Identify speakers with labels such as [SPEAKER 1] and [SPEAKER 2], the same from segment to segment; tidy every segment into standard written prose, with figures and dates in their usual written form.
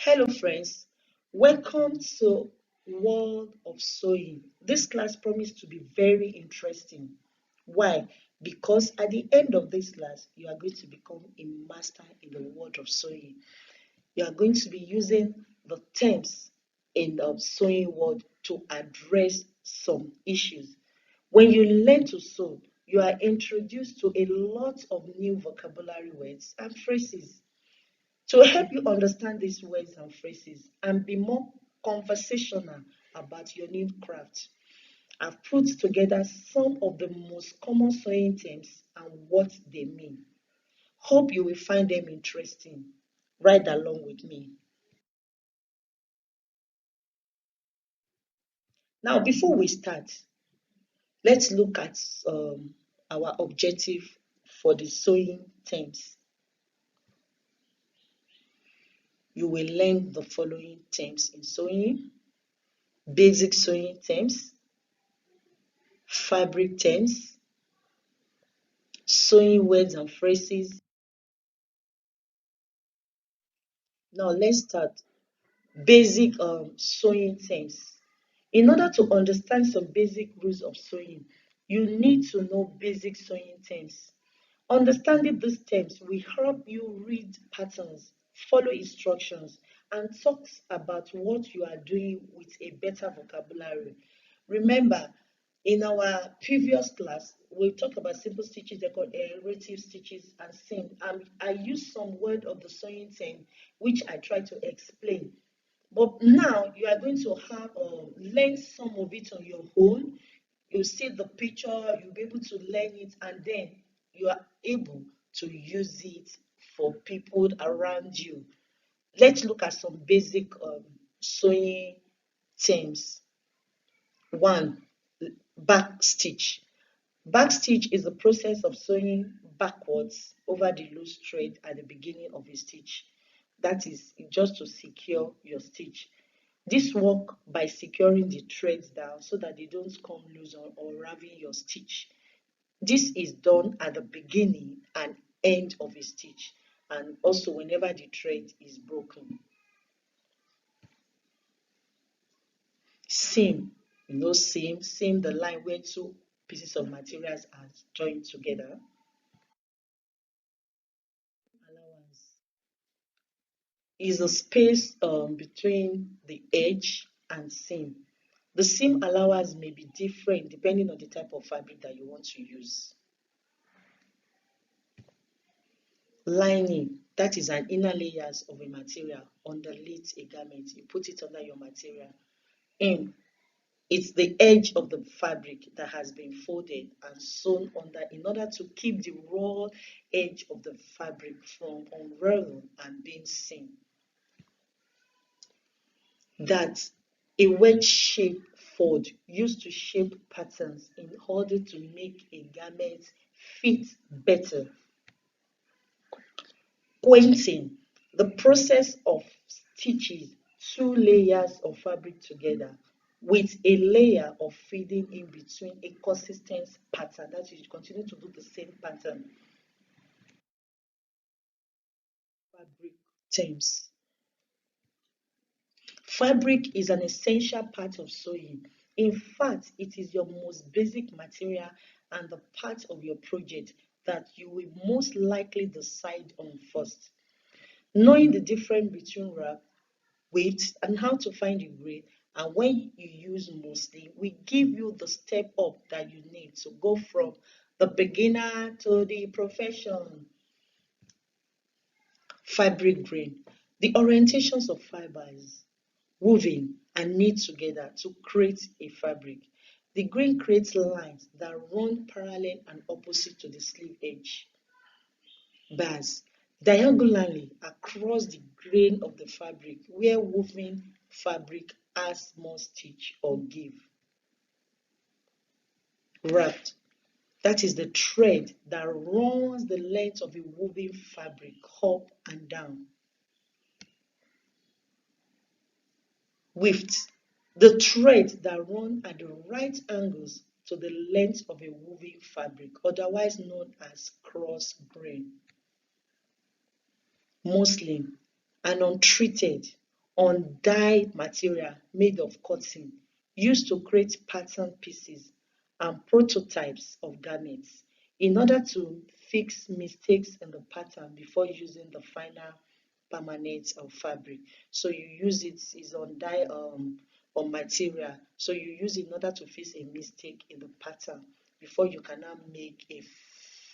[SPEAKER 1] Hello friends, welcome to World of Sewing. This class promised to be very interesting. Why? Because at the end of this class, you are going to become a master in the world of sewing. You are going to be using the terms in the sewing world to address some issues. When you learn to sew, you are introduced to a lot of new vocabulary words and phrases. To help you understand these words and phrases and be more conversational about your new craft, I've put together some of the most common sewing terms and what they mean. Hope you will find them interesting. Ride along with me. Now, before we start, let's look at our objective for the sewing terms. You will learn the following terms in sewing: basic sewing terms, fabric terms, sewing words and phrases. Now let's start. Basic sewing terms. In order to understand some basic rules of sewing, you need to know basic sewing terms. Understanding these terms will help you read patterns, follow instructions, and talk about what you are doing with a better vocabulary. Remember, in our previous class, we talked about simple stitches, they called relative stitches, and seam. I used some word of the sewing term, which I try to explain. But now you are going to have learn some of it on your own. You see the picture, you'll be able to learn it, and then you are able to use it for people around you. Let's look at some basic sewing terms. One, back stitch. Back stitch is the process of sewing backwards over the loose thread at the beginning of a stitch. That is just to secure your stitch. This work by securing the threads down so that they don't come loose or unravel your stitch. This is done at the beginning and end of a stitch, and also whenever the thread is broken. Seam, seam the line where two pieces of materials are joined together. Allowance is the space between the edge and seam. The seam allowance may be different depending on the type of fabric that you want to use. Lining, that is an inner layers of a material underneath a garment. You put it under your material. Hem, it's the edge of the fabric that has been folded and sewn under in order to keep the raw edge of the fabric from unraveling and being seen. That a wedge shape fold used to shape patterns in order to make a garment fit better. Quilting, the process of stitching two layers of fabric together with a layer of feeding in between a consistent pattern. That is, you continue to do the same pattern. Fabric terms. Fabric is an essential part of sewing. In fact, it is your most basic material and the part of your project that you will most likely decide on first. Knowing the difference between wrap, weight, and how to find the grade, and when you use mostly, we give you the step up that you need to go from the beginner to the profession. Fabric grain, the orientations of fibers woven and knit together to create a fabric. The grain creates lines that run parallel and opposite to the sleeve edge. Bars, diagonally across the grain of the fabric where woven fabric adds more stitch or give. Wrapped, that is the thread that runs the length of a woven fabric up and down. Weft, the thread that runs at the right angles to the length of a woven fabric, otherwise known as cross grain. Muslin, an untreated on dyed material made of cotton used to create pattern pieces and prototypes of garments in order to fix mistakes in the pattern before using the final permanent fabric. So you use it is on dye on material. So you use it in order to fix a mistake in the pattern before you can now make a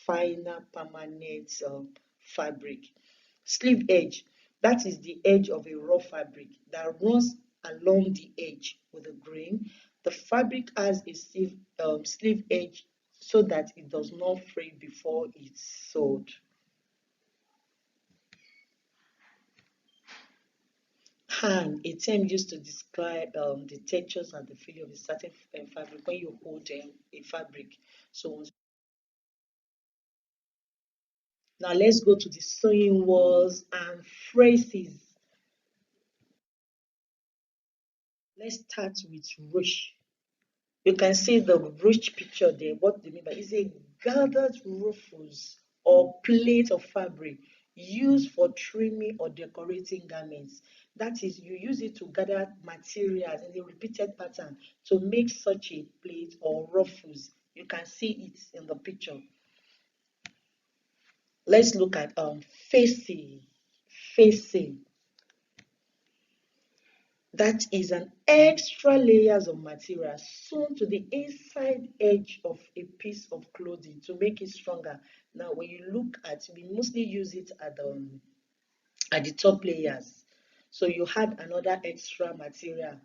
[SPEAKER 1] final permanent fabric. Sleeve edge, that is the edge of a raw fabric that runs along the edge with a grain. The fabric has a sleeve edge so that it does not fray before it's sewed. Hang, a term used to describe the textures and the feeling of a certain fabric when you hold a fabric. So now let's go to the sewing words and phrases. Let's start with ruche. You can see the ruche picture there. What they mean by is a gathered ruffles or plate of fabric used for trimming or decorating garments. That is, you use it to gather materials in a repeated pattern to make such a plate or ruffles. You can see it in the picture. Let's look at facing. Facing. That is an extra layers of material sewn to the inside edge of a piece of clothing to make it stronger. Now, when you look at, we mostly use it at the top layers. So you had another extra material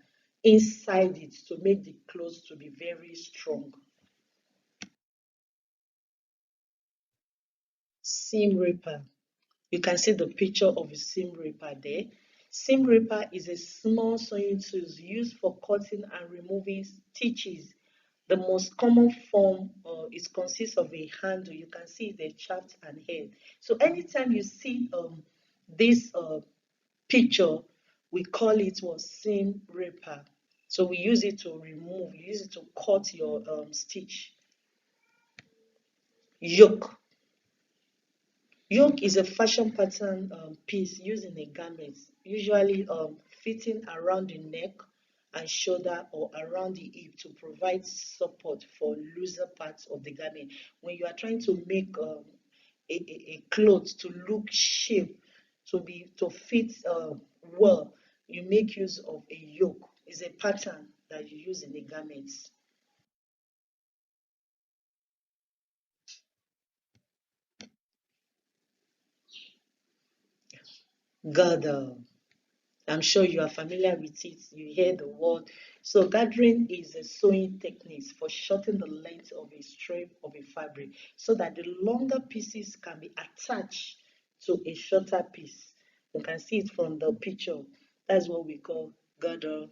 [SPEAKER 1] inside it to make the clothes to be very strong. Seam ripper. You can see the picture of a seam ripper there. Seam ripper is a small sewing tool used for cutting and removing stitches. The most common form is consists of a handle. You can see the shaft and head. So anytime you see this picture, we call it was seam ripper. So we use it to remove, you use it to cut your stitch. Yoke. Yoke is a fashion pattern piece used in a garment, usually fitting around the neck and shoulder or around the hip to provide support for looser parts of the garment. When you are trying to make a cloth to look shape, to fit well, you make use of a yoke. It's a pattern that you use in the garments. Girdle. I'm sure you are familiar with it. You hear the word. So gathering is a sewing technique for shortening the length of a strip of a fabric so that the longer pieces can be attached to a shorter piece. You can see it from the picture. That's what we call girdle.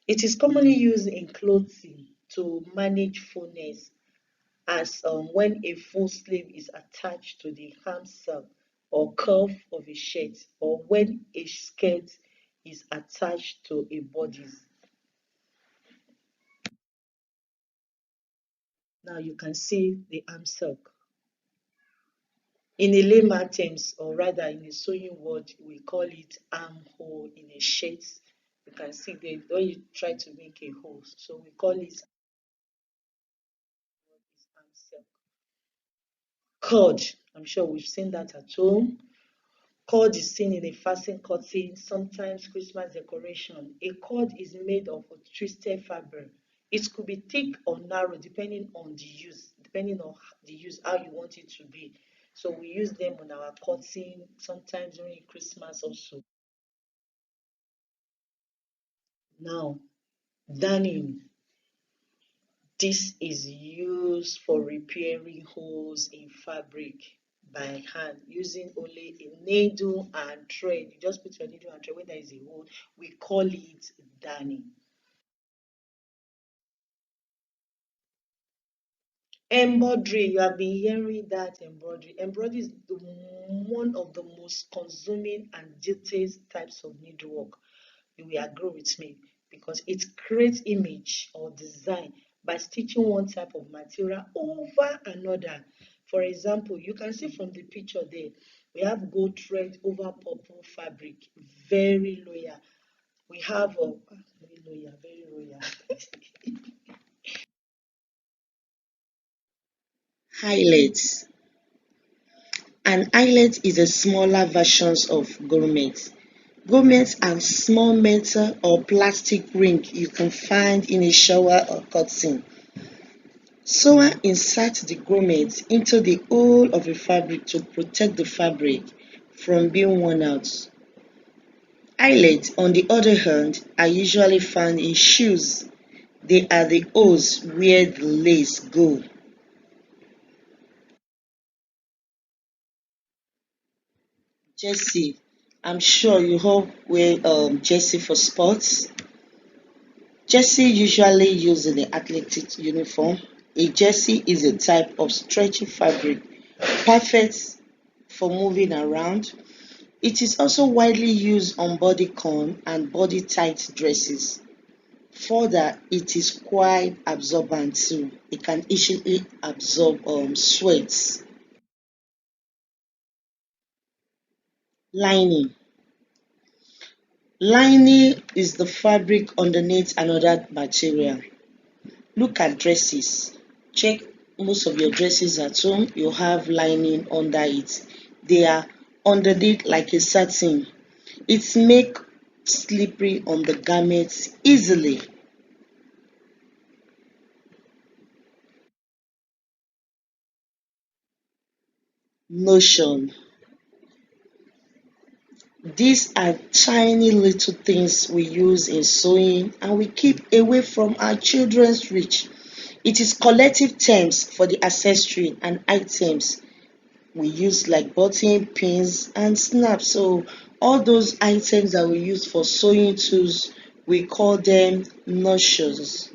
[SPEAKER 1] It is commonly used in clothing to manage fullness as when a full sleeve is attached to the hamsel or curve of a shirt, or when a skirt is attached to a bodice. Now you can see the hamsel. In a layman terms, or rather in a sewing word, we call it armhole in a shirt. You can see there when you try to make a hole. So we call it hamsel. Cord. I'm sure we've seen that at home. Cord is seen in a fasten curtain, sometimes Christmas decoration. A cord is made of a twisted fabric. It could be thick or narrow depending on the use, how you want it to be. So we use them on our curtain, sometimes during Christmas also. Now, darning. This is used for repairing holes in fabric by hand using only a needle and thread. You just put your needle and thread when there is a hole. We call it darning. Embroidery, you have been hearing that embroidery. Embroidery is one of the most consuming and detailed types of needlework. You will agree with me because it creates image or design by stitching one type of material over another. For example, you can see from the picture there, we have gold thread over purple fabric, very loyal. We have very loyal, very loyal. Highlights. An eyelet is a smaller version of grommet. Grommets are small metal or plastic ring you can find in a shower or curtain. Sewer insert the grommet into the hole of a fabric to protect the fabric from being worn out. Eyelets, on the other hand, are usually found in shoes. They are the holes where the lace go. Jersey. I'm sure you all wear jersey for sports. Jersey usually used in the athletic uniform. A jersey is a type of stretchy fabric perfect for moving around. It is also widely used on bodycon and body-tight dresses. Further, it is quite absorbent too. It can easily absorb sweats. Lining. Lining is the fabric underneath another material. Look at dresses. Check most of your dresses at home. You have lining under it. They are underneath like a satin. It makes slippery on the garments easily. Notion. These are tiny little things we use in sewing and we keep away from our children's reach. It is collective terms for the accessory and items we use like button, pins and snaps. So all those items that we use for sewing tools, we call them notions.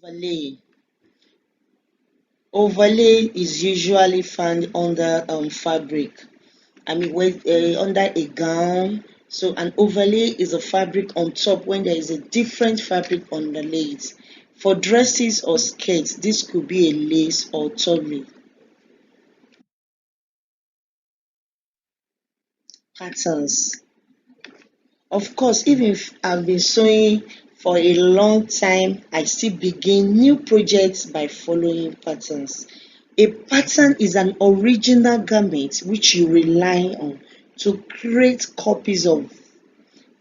[SPEAKER 1] Overlay. Overlay is usually found under fabric. Under a gown. So an overlay is a fabric on top when there is a different fabric underlay it. For dresses or skirts, this could be a lace or tulle. Patterns. Of course, even if I've been sewing for a long time, I still begin new projects by following patterns. A pattern is an original garment which you rely on to create copies of.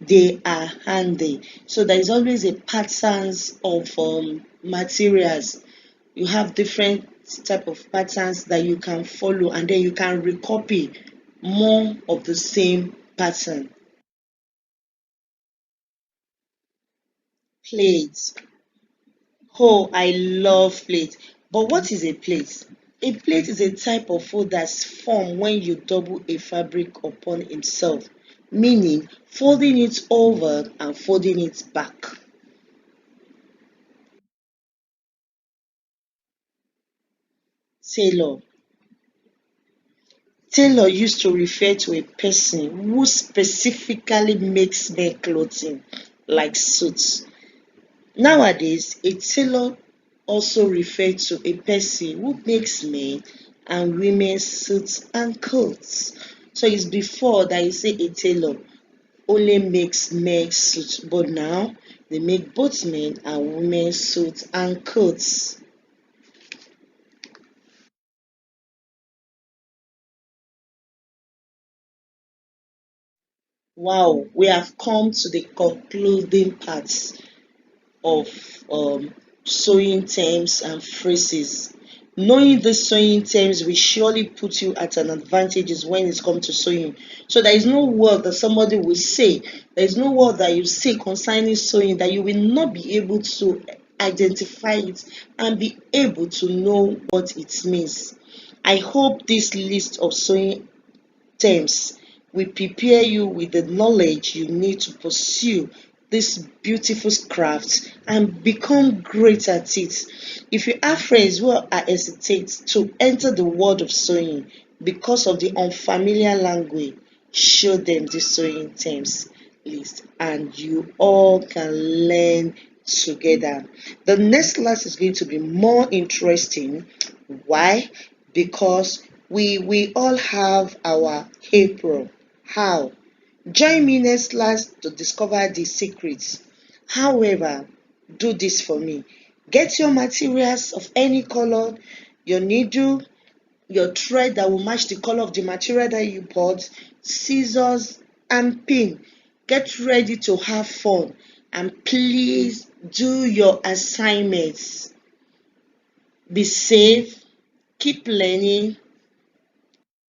[SPEAKER 1] They are handy. So there is always a patterns of materials. You have different type of patterns that you can follow and then you can recopy more of the same pattern. Plates. Oh, I love plate. But what is a plate? A plate is a type of fold that's formed when you double a fabric upon itself, meaning folding it over and folding it back. Tailor. Tailor used to refer to a person who specifically makes men clothing, like suits. Nowadays, a tailor also refers to a person who makes men and women suits and coats. So it's before that you say a tailor only makes men suits, but now they make both men and women suits and coats. Wow, we have come to the concluding parts of sewing terms and phrases. Knowing these sewing terms will surely put you at an advantage when it comes to sewing. So there is no word that somebody will say, there is no word that you say concerning sewing that you will not be able to identify it and be able to know what it means. I hope this list of sewing terms will prepare you with the knowledge you need to pursue this beautiful craft and become great at it. If you have friends who are hesitate to enter the world of sewing because of the unfamiliar language, show them the sewing terms list and you all can learn together. The next class is going to be more interesting. Why? because we all have our April. How? Join me next class to discover the secrets. However, do this for me. Get your materials of any color, your needle, your thread that will match the color of the material that you bought, scissors, and pin. Get ready to have fun, and please do your assignments. Be safe, keep learning,